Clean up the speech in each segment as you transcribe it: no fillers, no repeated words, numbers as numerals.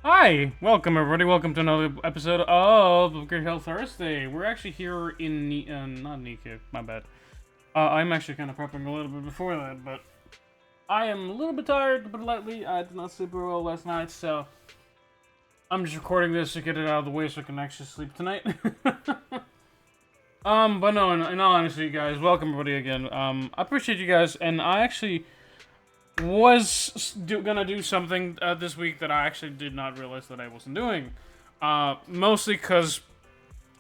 Hi, welcome everybody. Welcome to another episode of Great Health Thursday. We're actually here in not Nika, my bad. I'm actually kind of prepping a little bit before that, but I am a little bit tired, to put it lightly. I did not sleep very well last night, so I'm just recording this to get it out of the way so I can actually sleep tonight. But no, in all honesty, guys, welcome everybody again. I appreciate you guys, and I actually was gonna do something this week that I actually did not realize that I wasn't doing. Mostly because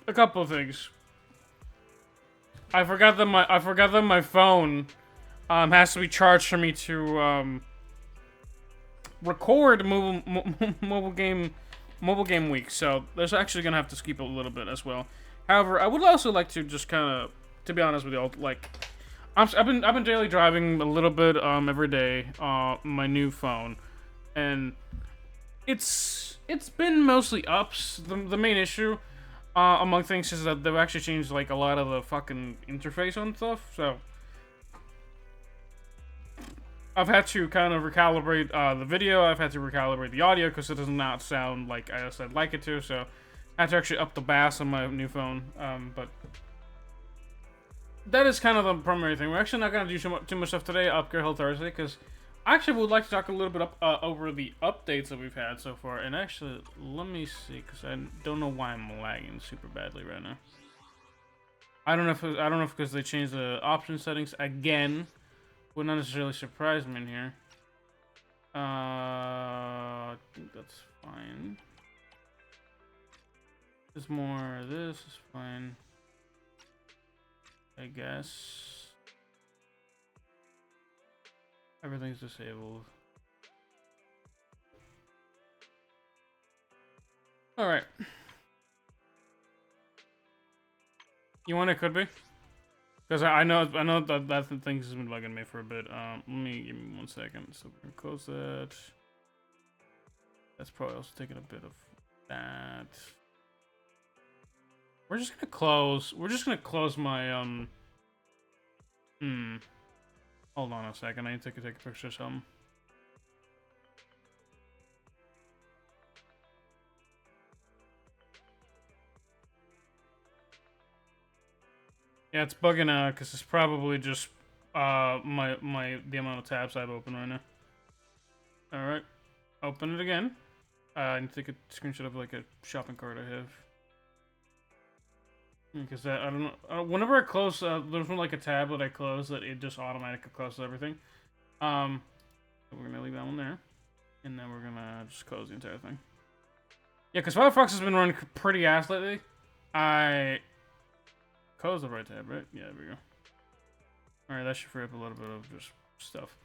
a couple of things. I forgot that my phone has to be charged for me to record mobile game week. So there's actually gonna have to skip a little bit as well. However, I would also like to just kind of, to be honest with you, like. I've been daily driving a little bit every day my new phone, and it's been mostly ups. The main issue among things is that they've actually changed like a lot of the fucking interface on stuff. So I've had to kind of recalibrate the video. I've had to recalibrate the audio because it does not sound like I'd like it to. So I had to actually up the bass on my new phone. But that is kind of the primary thing. We're actually not going to do too much stuff today, Upgrade Health Thursday, because I actually would like to talk a little bit over the updates that we've had so far. And actually, let me see, because I don't know why I'm lagging super badly right now. I don't know if because they changed the option settings again. Would not necessarily surprise me in here. I think that's fine. There's more. This is fine, I guess. Everything's disabled. Alright. You want it could be? Because I know that things has been bugging me for a bit. Give me 1 second. So we're gonna close that. That's probably also taking a bit of that. We're just gonna close my hold on a second, I need to take a picture of something. Yeah, it's bugging out because it's probably just the amount of tabs I have open right now. Alright. Open it again. I need to take a screenshot of like a shopping cart I have. Because I don't know. Whenever I close, there's like a tab that I close that it just automatically closes everything. We're gonna leave that one there, and then we're gonna just close the entire thing. Yeah, because Firefox has been running pretty ass lately. I close the right tab, right? Yeah, there we go. All right, that should free up a little bit of just stuff.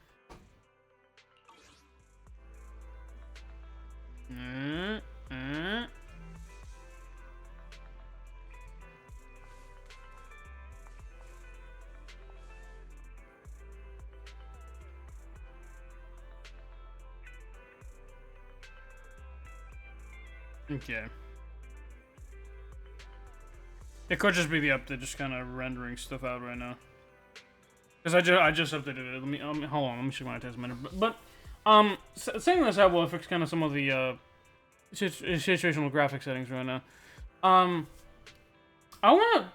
Okay. It could just be the update, just kind of rendering stuff out right now. Because I just updated it. Let me hold on. Let me check my test minute. But saying this, I will fix kind of some of the situational graphic settings right now. I wanna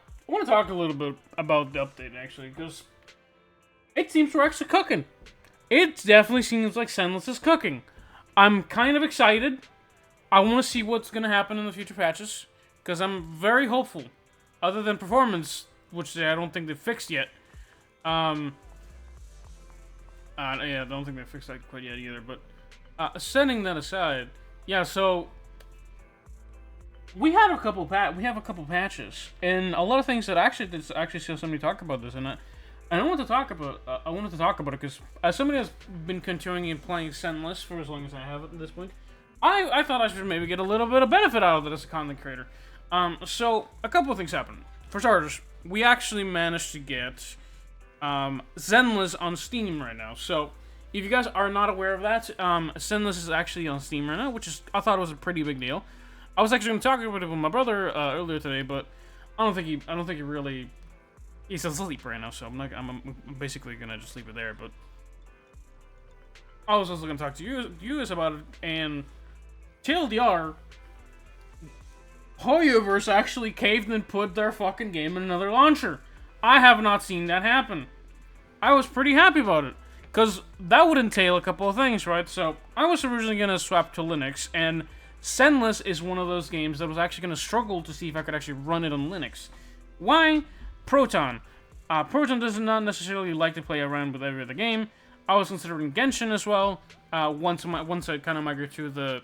talk a little bit about the update actually, because it seems we're actually cooking. It definitely seems like Senless is cooking. I'm kind of excited. I want to see what's going to happen in the future patches, because I'm very hopeful. Other than performance, which I don't think they've fixed yet. Yeah, I don't think they fixed that quite yet either. But setting that aside, yeah. So we have a couple patches, and a lot of things that actually saw somebody talk about this, and I wanted to talk about. I wanted to talk about it because as somebody that's been continuing and playing Senless for as long as I have at this point. I thought I should maybe get a little bit of benefit out of it as a content creator. So a couple of things happened. For starters, we actually managed to get Zenless on Steam right now. So if you guys are not aware of that, Zenless is actually on Steam right now, which is I thought was a pretty big deal. I was actually going to talk about it with my brother earlier today, but I don't think he really. He's asleep right now, so I'm basically gonna just leave it there. But I was also gonna talk to you guys about it, and TLDR, Hoyoverse actually caved and put their fucking game in another launcher. I have not seen that happen. I was pretty happy about it, because that would entail a couple of things, right? So, I was originally going to swap to Linux, and Zenless is one of those games that was actually going to struggle to see if I could actually run it on Linux. Why? Proton. Proton does not necessarily like to play around with every other game. I was considering Genshin as well, once I kind of migrate to the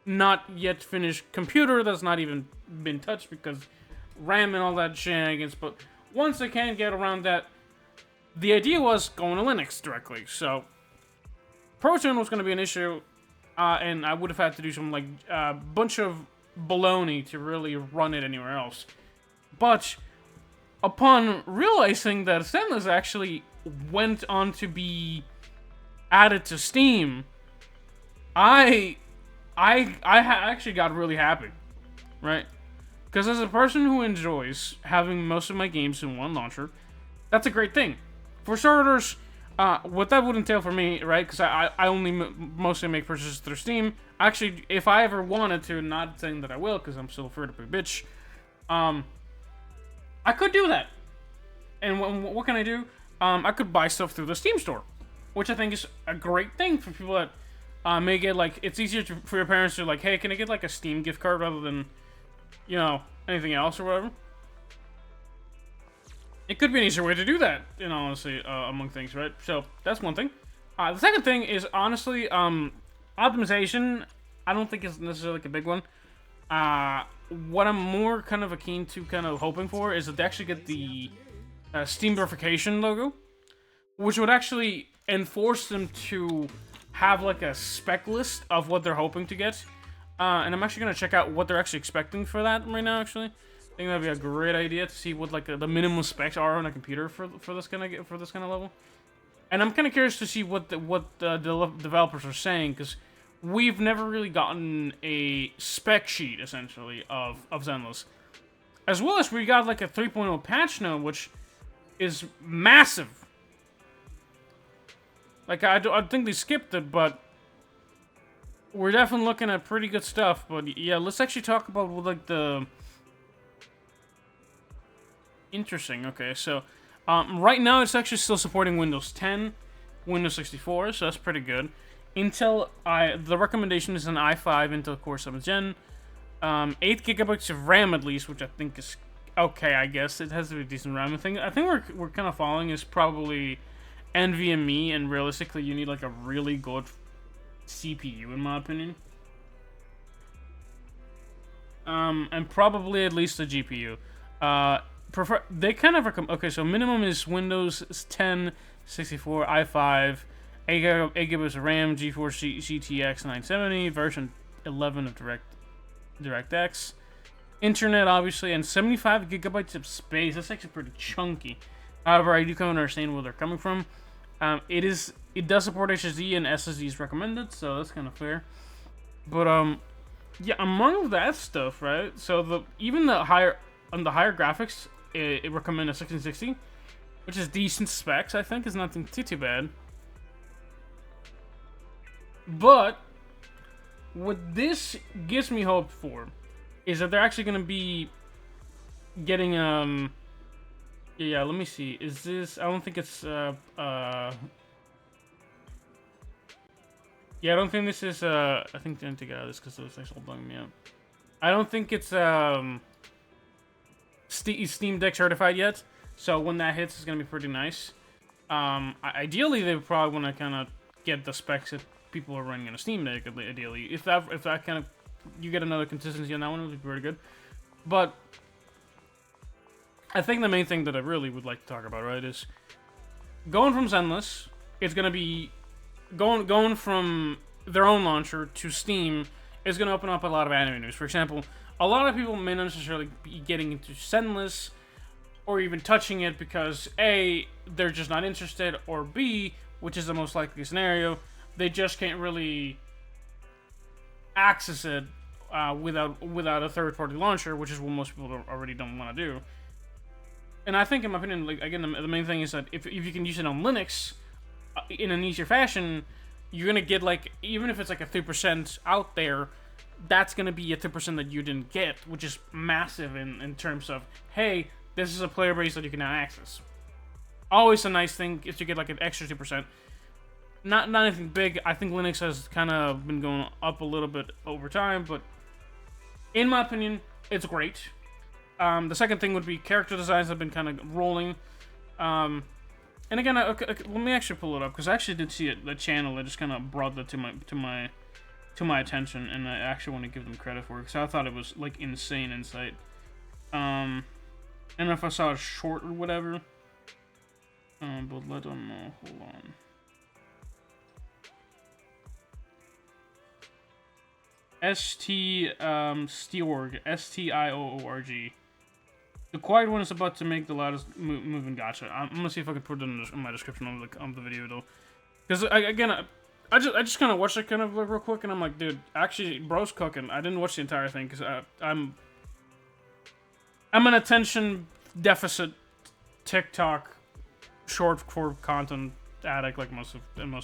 not yet finished computer that's not even been touched because RAM and all that shenanigans, but once I can get around that, the idea was going to Linux directly. So Proton was going to be an issue, and I would have had to do some like bunch of baloney to really run it anywhere else. But upon realizing that Zenless actually went on to be added to Steam, I actually got really happy, right? Because as a person who enjoys having most of my games in one launcher, that's a great thing. For starters, what that would entail for me, right? Because I only mostly make purchases through Steam. Actually, if I ever wanted to, not saying that I will, because I'm still a free-to-play bitch, I could do that. And what can I do? I could buy stuff through the Steam store, which I think is a great thing for people that may get, like, it's easier for your parents to, like, hey, can I get, like, a Steam gift card rather than, you know, anything else or whatever? It could be an easier way to do that, you know, honestly, among things, right? So, that's one thing. The second thing is, honestly, optimization, I don't think is necessarily like a big one. What I'm more kind of keen to kind of hoping for is that they actually get the Steam verification logo, which would actually enforce them to have like a spec list of what they're hoping to get. And I'm actually going to check out what they're actually expecting for that right now, actually. I think that'd be a great idea to see what like the minimum specs are on a computer for this kind of level. And I'm kind of curious to see what the developers are saying, because we've never really gotten a spec sheet, essentially, of Zenless. As well as we got like a 3.0 patch note, which is massive. Like, I think they skipped it, but we're definitely looking at pretty good stuff. But yeah, let's actually talk about like the... Interesting, okay, so right now it's actually still supporting Windows 10, Windows 64, so that's pretty good. Intel, the recommendation is an i5 Intel Core 7th Gen, 8GB of RAM at least, which I think is okay, I guess. It has to be a decent RAM. I think we're kind of following is probably NVMe, and realistically you need like a really good CPU in my opinion. And probably at least a GPU. They kind of recommend... Okay, so minimum is Windows 10, 64, i5, 8GB of RAM, GeForce GTX 970, version 11 of DirectX. Internet, obviously, and 75GB of space. That's actually pretty chunky. However, I do kind of understand where they're coming from. It does support HSD, and SSD is recommended, so that's kind of fair. But, yeah, among that stuff, right? So, even the higher graphics... It recommends a 1660, which is decent specs, I think. Is nothing too bad. But what this gives me hope for is that they're actually going to be getting yeah, let me see. Is this... I don't think it's yeah, I don't think this is I think they didn't take it out of this because it was actually blowing me up. I don't think it's Steam Deck certified yet, so when that hits, it's gonna be pretty nice. Ideally, they would probably want to kind of get the specs that people are running on a Steam Deck. Ideally, if that kind of you get another consistency on that one, it would be pretty good. But I think the main thing that I really would like to talk about, right, is going from Zenless. It's gonna be going from their own launcher to Steam is gonna open up a lot of avenues. For example, a lot of people may not necessarily be getting into Zenless or even touching it because A, they're just not interested, or B, which is the most likely scenario, they just can't really access it without a third-party launcher, which is what most people already don't want to do. And I think, in my opinion, like again, the main thing is that if you can use it on Linux in an easier fashion, you're gonna get like, even if it's like a 3% out there, that's going to be a 2% that you didn't get, which is massive in terms of, hey, this is a player base that you can now access. Always a nice thing is to get like an extra 2%. Not anything big. I think Linux has kind of been going up a little bit over time, but in my opinion, it's great. The second thing would be character designs have been kind of rolling. And again, let me actually pull it up, because I actually did see the channel that just kind of brought that to my attention, and I actually want to give them credit for it, because I thought it was like insane insight. And if I saw a short or whatever, but let them know. Hold on. Stiorg, Stiorg. The quiet one is about to make the loudest move in Gacha. I'm gonna see if I can put it in my description of the video though, because I just kind of watched it kind of like real quick, and I'm like, dude, actually, bro's cooking. I didn't watch the entire thing because I'm an attention deficit TikTok short for content addict like most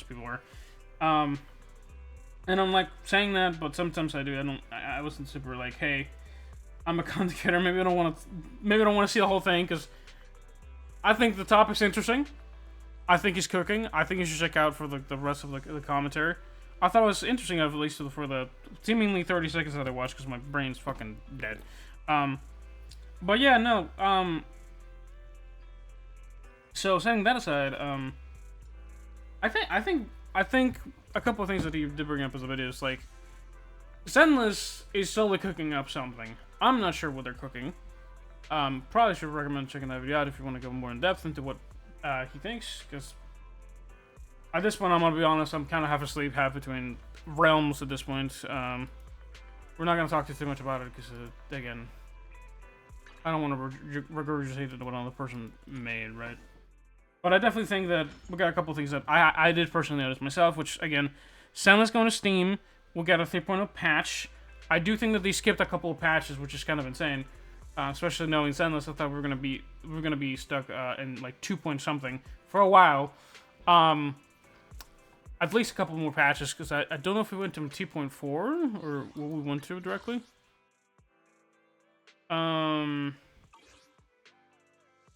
people are. And I'm like saying that, but sometimes I do. I wasn't super like, hey, I'm a content creator. Maybe I don't want to see the whole thing, because I think the topic's interesting. I think he's cooking. I think you should check out for the rest of the commentary. I thought it was interesting, at least for the seemingly 30 seconds that I watched, because my brain's fucking dead. But yeah, no. So setting that aside, I think a couple of things that he did bring up as a video is like, Zenless is slowly cooking up something. I'm not sure what they're cooking. Probably should recommend checking that video out if you want to go more in depth into what he thinks, because at this point, I'm gonna be honest, I'm kind of half asleep, half between realms at this point. We're not gonna talk too much about it, because again, I don't want to regurgitate what another person made, right? But I definitely think that we got a couple things that I did personally notice myself, which, again, Zenless going to Steam. We'll get a 3.0 patch. I do think that they skipped a couple of patches, which is kind of insane. Especially knowing Zenless, I thought we were gonna be stuck in like 2 point something for a while. At least a couple more patches, because I don't know if we went to 2.4 or what we went to directly.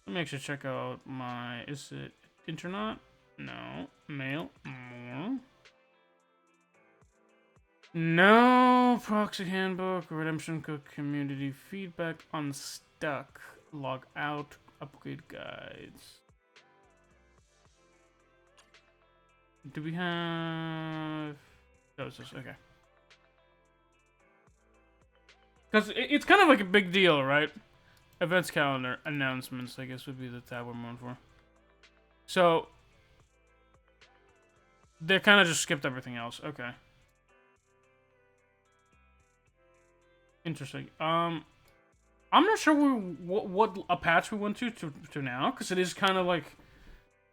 Let me actually check out my... Is it internet? No. Mail. More. No. Proxy handbook. Redemption code. Community feedback. Unstuck. Log out. Upgrade guides. Do we have... That was just... Okay. Because it's kind of like a big deal, right? Events calendar, announcements, I guess would be the tab we're going for. So, they kind of just skipped everything else. Okay. Interesting. I'm not sure what a patch we went to now, because it is kind of like,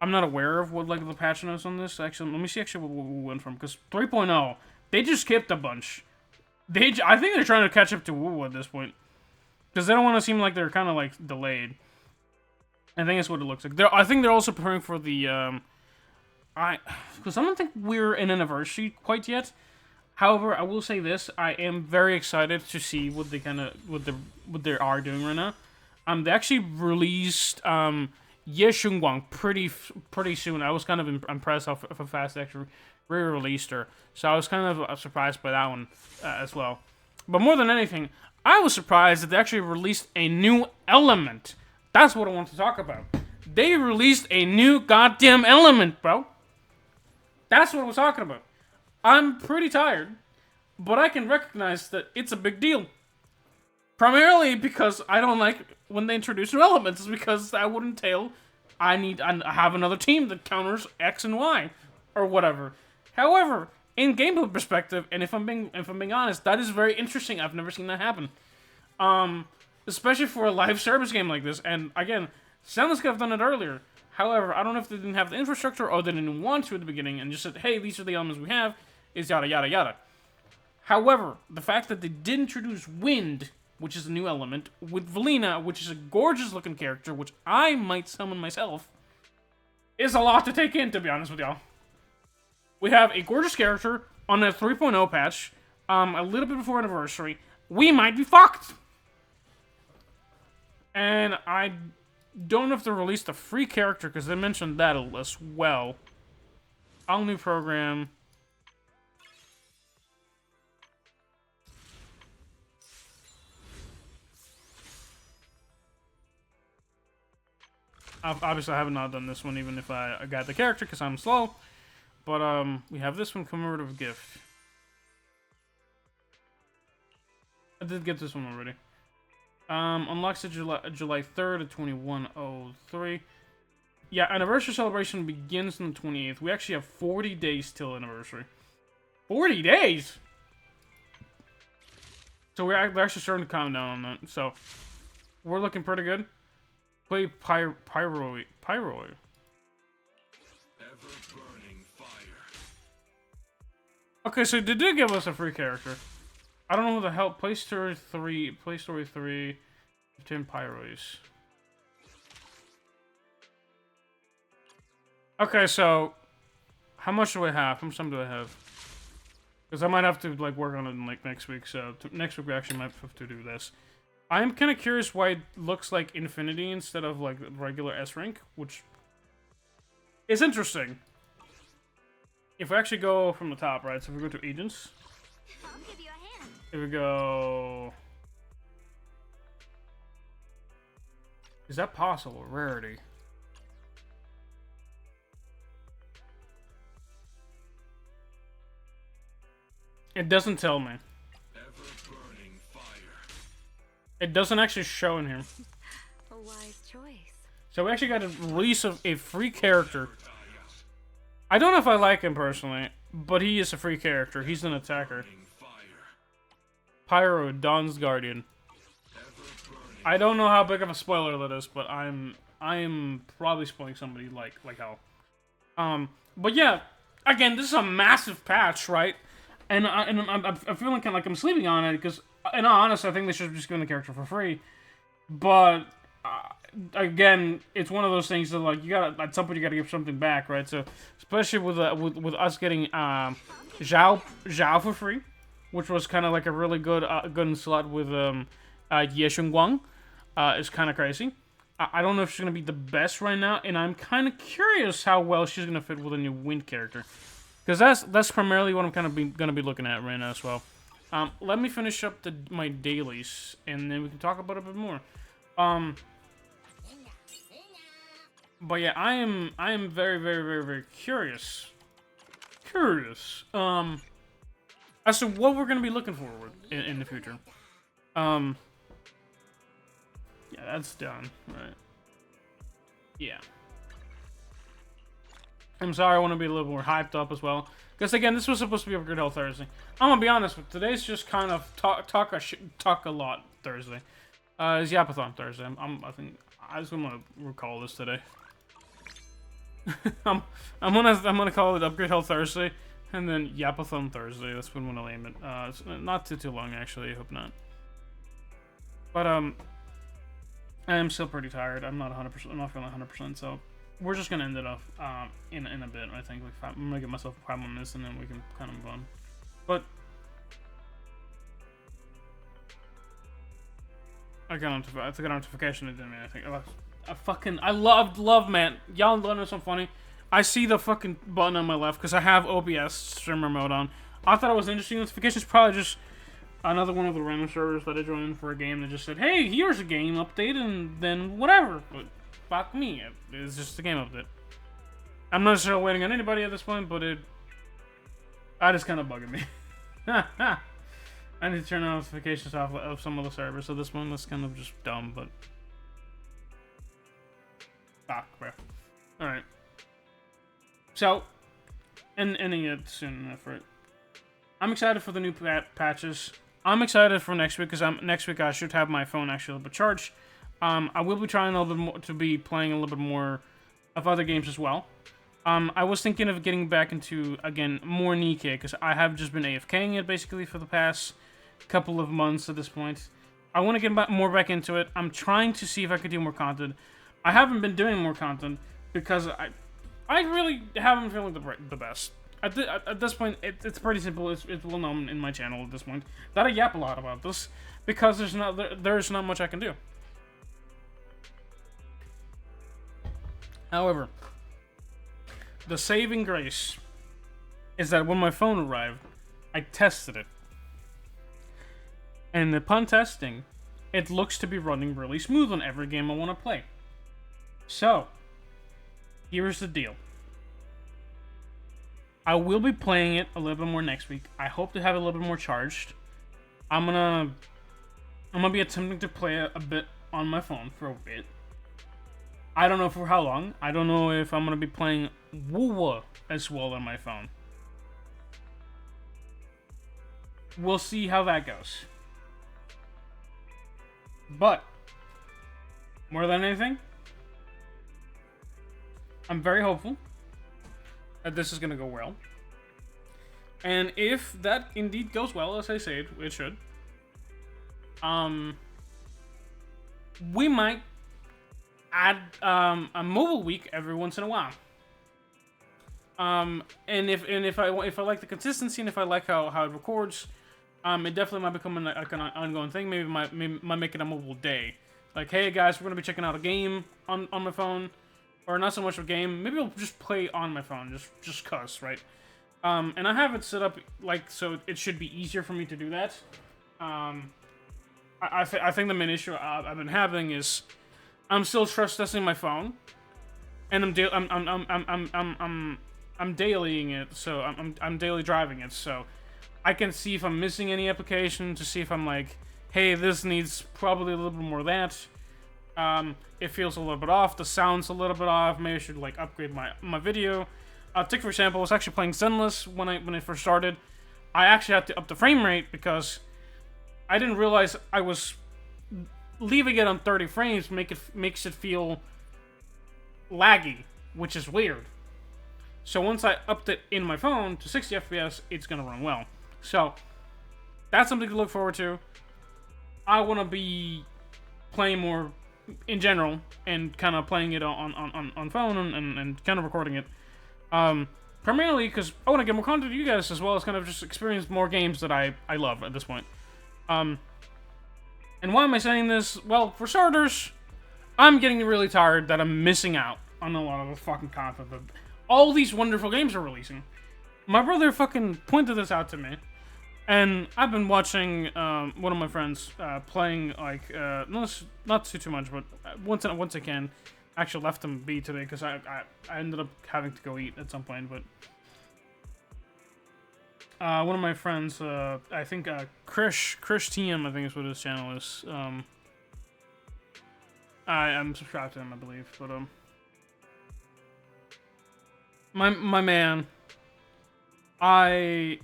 I'm not aware of what like the patch notes on this. Actually, let me see actually what we went from, because 3.0, they just skipped a bunch. I think they're trying to catch up to WoW at this point. Because they don't want to seem like they're kind of, like, delayed. I think that's what it looks like. I think they're also preparing for the, because I don't think we're in anniversary quite yet. However, I will say this. I am very excited to see what they what they are doing right now. They actually released, Ye Shunguang pretty soon. I was kind of impressed how fast they actually re-released her. So I was kind of surprised by that one, as well. But more than anything, I was surprised that they actually released a new element. That's what I want to talk about. They released a new goddamn element, bro. That's what I was talking about. I'm pretty tired, but I can recognize that it's a big deal. Primarily because I don't like when they introduce new elements, because that would entail I have another team that counters X and Y, or whatever. However, in gameplay perspective, and if I'm being honest, that is very interesting. I've never seen that happen. Especially for a live service game like this. And again, Zenless could have done it earlier. However, I don't know if they didn't have the infrastructure or they didn't want to at the beginning and just said, hey, these are the elements we have, is yada yada yada. However, the fact that they did introduce Wind, which is a new element, with Valina, which is a gorgeous looking character, which I might summon myself, is a lot to take in, to be honest with y'all. We have a gorgeous character on a 3.0 patch a little bit before anniversary, we might be fucked. And I don't know if they released a free character, because they mentioned that as well. All new program. Obviously, I have not done this one, even if I got the character, because I'm slow. But, we have this one, commemorative gift. I did get this one already. Unlocks it July 3rd of 2103. Yeah, anniversary celebration begins on the 28th. We actually have 40 days till anniversary. 40 days?! So we're actually starting to calm down on that. So, we're looking pretty good. Play Pyroid. Ever-burning fire. Okay, so they did give us a free character. I don't know who the hell. Play Story 3, 15 Pyroids. Okay, so how much do I have? How much time do I have? Because I might have to like work on it in, like next week. So next week we actually might have to do this. I am kind of curious why it looks like Infinity instead of like regular S rank, which is interesting. If we actually go from the top, right? So if we go to agents. I'll give you a hand. Here we go. Is that possible? Rarity. It doesn't tell me. Ever-burning fire. It doesn't actually show in here. A wise choice. So we actually got a release of a free character. I don't know if I like him personally, but he is a free character. He's an attacker. Pyro, Dawn's Guardian. I don't know how big of a spoiler that is, but I'm probably spoiling somebody like hell. But yeah, again, this is a massive patch, right? And I'm feeling kind of like I'm sleeping on it because, in all honesty, I think they should have just given the character for free. But again, it's one of those things that like you gotta at some point you gotta give something back, right? So especially with us getting Zhao for free, which was kind of like a really good slot with Ye Shengguang, is kind of crazy. I don't know if she's gonna be the best right now, and I'm kind of curious how well she's gonna fit with a new Wind character. Because that's primarily what I'm kind of gonna be looking at right now as well. Let me finish up my dailies, and then we can talk about it a bit more. But yeah, I am very, very, very, very curious. As to what we're gonna be looking forward in the future. Yeah, that's done, right? Yeah. I'm sorry, I want to be a little more hyped up as well. Because again, this was supposed to be a Good Health Thursday. I'm gonna be honest with today's just kind of talk a lot Thursday. It's Yapathon Thursday. I think I just want to recall this today. I'm gonna call it Upgrade Health Thursday, and then Yapathon Thursday. That's when I'm gonna name it. It's not too long actually. I hope not. But I am still pretty tired. I'm not 100%. I'm not feeling 100%. So. We're just gonna end it off in a bit. I think like I'm gonna give myself 5 more minutes and then we can kind of move on. But I got a notification. It didn't mean anything. I love man. Y'all know something funny? I see the fucking button on my left because I have OBS streamer mode on. I thought it was interesting. Notifications probably just another one of the random servers that I joined for a game that just said, "Hey, here's a game update," and then whatever. But fuck me, it's just a game update. I'm not necessarily waiting on anybody at this point, but that is kind of bugging me. I need to turn notifications off of some of the servers, so this one was kind of just dumb, but fuck, bro. Alright. So, ending it soon enough for it. I'm excited for the new patches. I'm excited for next week, because next week I should have my phone actually a little bit charged. I will be trying a little bit more to be playing a little bit more of other games as well. I was thinking of getting back into, again, more Nikkei, because I have just been AFKing it, basically, for the past couple of months at this point. I want to get more back into it. I'm trying to see if I could do more content. I haven't been doing more content, because I really haven't been feeling the best. at this point, it's pretty simple. It's well known in my channel at this point that I yap a lot about this because there's not much I can do. However, the saving grace is that when my phone arrived, I tested it, and upon testing, it looks to be running really smooth on every game I want to play. So, here's the deal. I will be playing it a little bit more next week. I hope to have it a little bit more charged. I'm gonna be attempting to play a bit on my phone for a bit. I don't know for how long. I don't know if I'm gonna be playing WoW as well on my phone. We'll see how that goes. But more than anything, I'm very hopeful that this is gonna go well. And if that indeed goes well, as I say it should, we might add a mobile week every once in a while. And if I like the consistency and if I like how it records, it definitely might become an ongoing thing. Maybe might make it a mobile day. Like, hey guys, we're gonna be checking out a game on my phone, or not so much a game. Maybe I'll just play on my phone, just cause, right? And I have it set up like so it should be easier for me to do that. I think the main issue I've been having is I'm still stress testing my phone, and I'm dailying it, so I'm daily driving it, so I can see if I'm missing any application to see if I'm like, hey, this needs probably a little bit more of that. It feels a little bit off. The sound's a little bit off. Maybe I should like upgrade my video. Take for example, I was actually playing Zenless when I first started. I actually had to up the frame rate because I didn't realize I was leaving it on 30 frames makes it feel laggy, which is weird. So once I upped it in my phone to 60 FPS, it's gonna run well. So that's something to look forward to. I want to be playing more in general and kind of playing it on phone and kind of recording it. Primarily because I want to get more content to you guys as well as kind of just experience more games that I love at this point. And why am I saying this? Well, for starters, I'm getting really tired that I'm missing out on a lot of the fucking content that all these wonderful games are releasing. My brother fucking pointed this out to me, and I've been watching one of my friends playing like not too much, but once I can. Actually left him be today because I ended up having to go eat at some point, but one of my friends, I think Krish TM, I think is what his channel is. I'm subscribed to him, I believe, but my man, I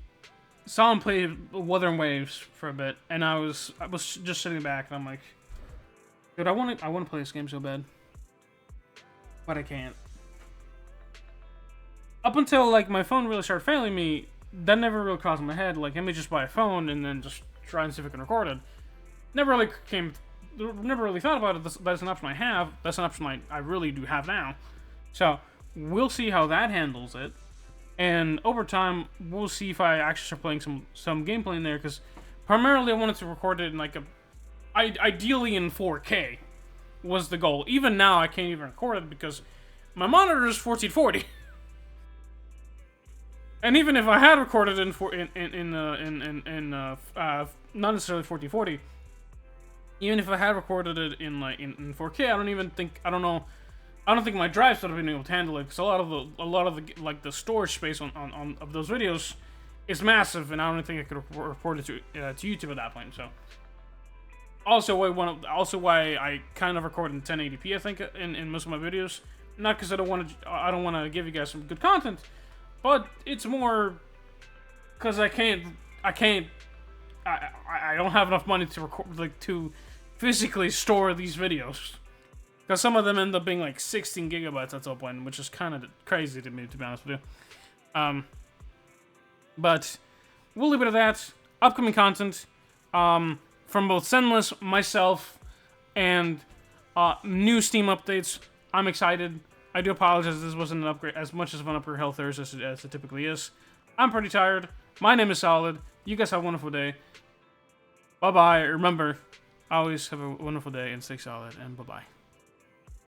saw him play Wuthering Waves for a bit, and I was just sitting back, and I'm like, dude, I want to play this game so bad, but I can't. Up until like my phone really started failing me, that never really crossed my head. Like, let me just buy a phone and then just try and see if I can record it. Never really thought about it. That's an option I have. That's an option I really do have now. So we'll see how that handles it. And over time, we'll see if I actually start playing some gameplay in there. Because primarily, I wanted to record it in like ideally in 4K was the goal. Even now, I can't even record it because my monitor is 1440. And even if I had recorded in not necessarily 1440, even if I had recorded it in 4K, I don't think my drives would have been able to handle it, because a lot of the like the storage space on of those videos is massive, and I don't think I could report it to YouTube at that point. So also why I kind of record in 1080p, I think, in most of my videos, not because I don't want to give you guys some good content, but it's more because I don't have enough money to record, like, to physically store these videos. Because some of them end up being like 16 gigabytes at some point, which is kind of crazy to me, to be honest with you. But we'll leave it at that. Upcoming content from both Zenless, myself, and new Steam updates. I'm excited. I do apologize. This wasn't an upgrade as much of an upgrade health Thursday as it typically is. I'm pretty tired. My name is Solid. You guys have a wonderful day. Bye bye. Remember, always have a wonderful day and stay solid. And bye bye.